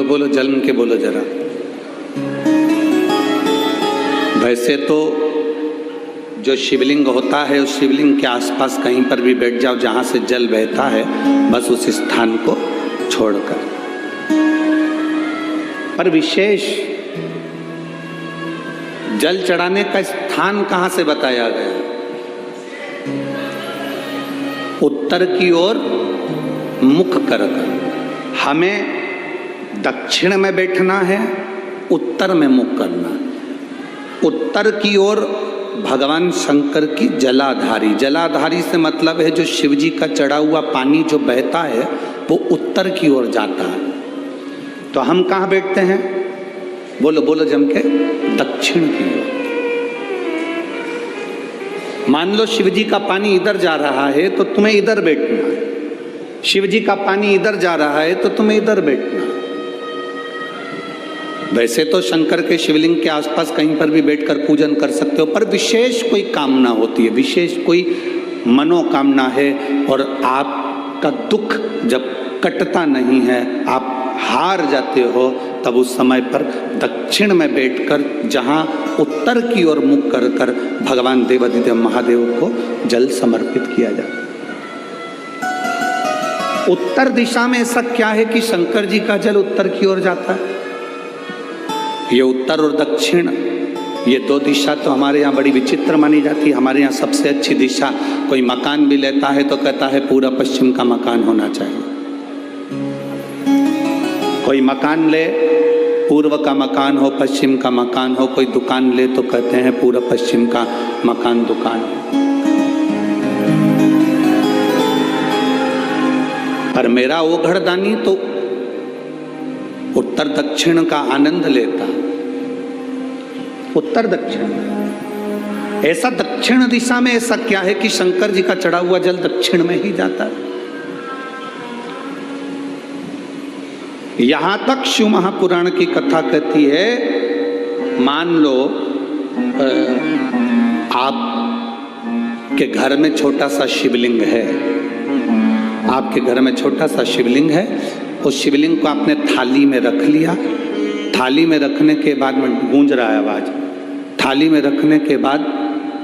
बोलो जल के बोलो जरा। वैसे तो जो शिवलिंग होता है उस शिवलिंग के आसपास कहीं पर भी बैठ जाओ जहाँ से जल बहता है, बस उस स्थान को छोड़कर। पर विशेष जल चढ़ाने का स्थान कहाँ से बताया गया? उत्तर की ओर मुख करकर। हमें दक्षिण में बैठना है, उत्तर में मुख करना है। उत्तर की ओर भगवान शंकर की जलाधारी, जलाधारी से मतलब है जो शिव जी का चढ़ा हुआ पानी जो बहता है वो उत्तर की ओर जाता है। तो हम कहाँ बैठते हैं? बोलो बोलो जम के, दक्षिण की ओर। मान लो शिव जी का पानी इधर जा रहा है तो तुम्हें इधर बैठना है, शिव जी का पानी इधर जा रहा है तो तुम्हें इधर बैठना है। वैसे तो शंकर के शिवलिंग के आसपास कहीं पर भी बैठकर पूजन कर सकते हो, पर विशेष कोई कामना होती है, विशेष कोई मनोकामना है और आपका दुख जब कटता नहीं है, आप हार जाते हो, तब उस समय पर दक्षिण में बैठकर जहाँ उत्तर की ओर मुख कर कर भगवान देवाधिदेव महादेव को जल समर्पित किया जाता है। उत्तर दिशा में ऐसा क्या है कि शंकर जी का जल उत्तर की ओर जाता है? ये उत्तर और दक्षिण, ये दो दिशा तो हमारे यहाँ बड़ी विचित्र मानी जाती है। हमारे यहाँ सबसे अच्छी दिशा, कोई मकान भी लेता है तो कहता है पूरा पश्चिम का मकान होना चाहिए। कोई मकान ले, पूर्व का मकान हो, पश्चिम का मकान हो। कोई दुकान ले तो कहते हैं पूरा पश्चिम का मकान दुकान हो। पर मेरा वो घरदानी तो उत्तर दक्षिण का आनंद लेता, उत्तर दक्षिण। ऐसा दक्षिण दिशा में ऐसा क्या है कि शंकर जी का चढ़ा हुआ जल दक्षिण में ही जाता है? यहां तक शिव महापुराण की कथा कहती है, मान लो आपके घर में छोटा सा शिवलिंग है, आपके घर में छोटा सा शिवलिंग है, उस शिवलिंग को आपने थाली में रख लिया। थाली में रखने के बाद में गूंज रहा है आवाज, थाली में रखने के बाद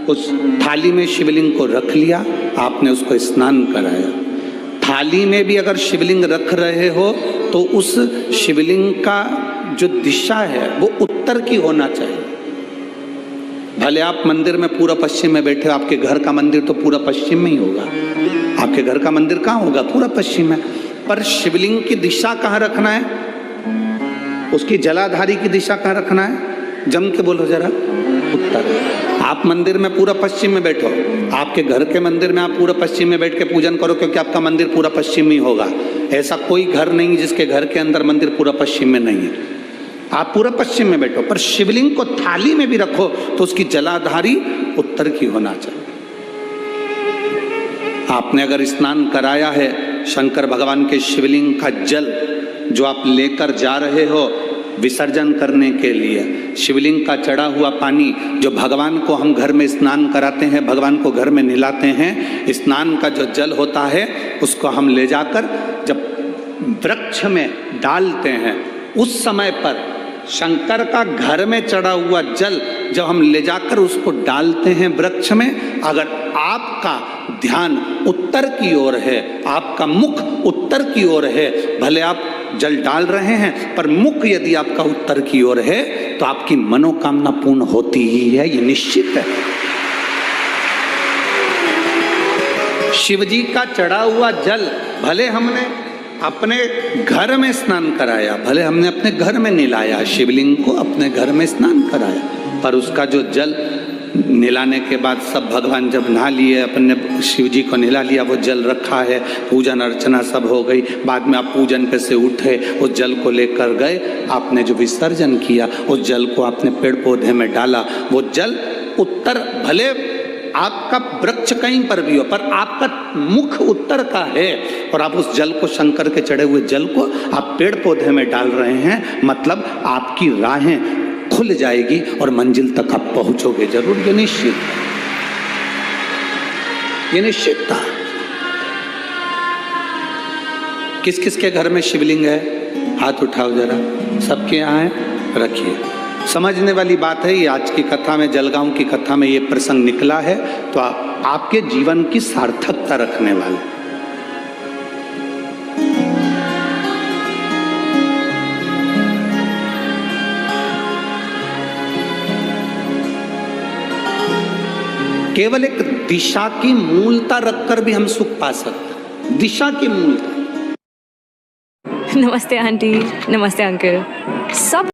उस थाली में शिवलिंग को रख लिया, आपने उसको स्नान कराया। थाली में भी अगर शिवलिंग रख रहे हो तो उस शिवलिंग का जो दिशा है वो उत्तर की होना चाहिए। भले आप मंदिर में पूरा पश्चिम में बैठे हो, आपके घर का मंदिर तो पूरा पश्चिम में ही होगा। आपके घर का मंदिर कहाँ होगा? पूरा पश्चिम में। पर शिवलिंग की दिशा कहाँ रखना है? उसकी जलाधारी की दिशा कहाँ रखना है? जम के बोलो जरा, उत्तर। आप मंदिर में पूरा पश्चिम में बैठो, आपके घर के मंदिर में आप पूरा पश्चिम में बैठ के पूजन करो, क्योंकि आपका मंदिर पूरा पश्चिम ही होगा। ऐसा कोई घर नहीं जिसके घर के अंदर मंदिर पूरा पश्चिम में नहीं है। आप पूरा पश्चिम में बैठो, पर शिवलिंग को थाली में भी रखो तो उसकी जलाधारी उत्तर की होना चाहिए। आपने अगर स्नान कराया है, शंकर भगवान के शिवलिंग का जल जो आप लेकर जा रहे हो विसर्जन करने के लिए, शिवलिंग का चढ़ा हुआ पानी जो भगवान को हम घर में स्नान कराते हैं, भगवान को घर में नहलाते हैं, स्नान का जो जल होता है उसको हम ले जाकर जब वृक्ष में डालते हैं, उस समय पर शंकर का घर में चढ़ा हुआ जल जब हम ले जाकर उसको डालते हैं वृक्ष में, अगर आपका ध्यान उत्तर की ओर है, आपका मुख उत्तर की ओर है, भले आप जल डाल रहे हैं पर मुख यदि आपका उत्तर की ओर है तो आपकी मनोकामना पूर्ण होती ही है, ये निश्चित है। शिव जी का चढ़ा हुआ जल भले हमने अपने घर में स्नान कराया, भले हमने अपने घर में नहलाया, शिवलिंग को अपने घर में स्नान कराया, पर उसका जो जल नहलाने के बाद सब भगवान जब नहा लिए, अपने शिव जी को नहला लिया, वो जल रखा है, पूजन अर्चना सब हो गई, बाद में आप पूजन पे से उठे, उस जल को लेकर गए, आपने जो विसर्जन किया उस जल को आपने पेड़ पौधे में डाला, वो जल उत्तर, भले आपका वृक्ष कहीं पर भी हो पर आपका मुख उत्तर का है और आप उस जल को, शंकर के चढ़े हुए जल को आप पेड़ पौधे में डाल रहे हैं, मतलब आपकी राहें खुल जाएगी और मंजिल तक आप पहुंचोगे जरूर। ये निश्चित, ये निश्चित था। किस किस के घर में शिवलिंग है? हाथ उठाओ जरा, सबके यहाँ है, रखिए। समझने वाली बात है, ये आज की कथा में, जलगांव की कथा में ये प्रसंग निकला है, तो आपके जीवन की सार्थकता रखने वाले। केवल एक दिशा की मूलता रखकर भी हम सुख पा सकते, दिशा की मूलता। नमस्ते आंटी, नमस्ते अंकल। सब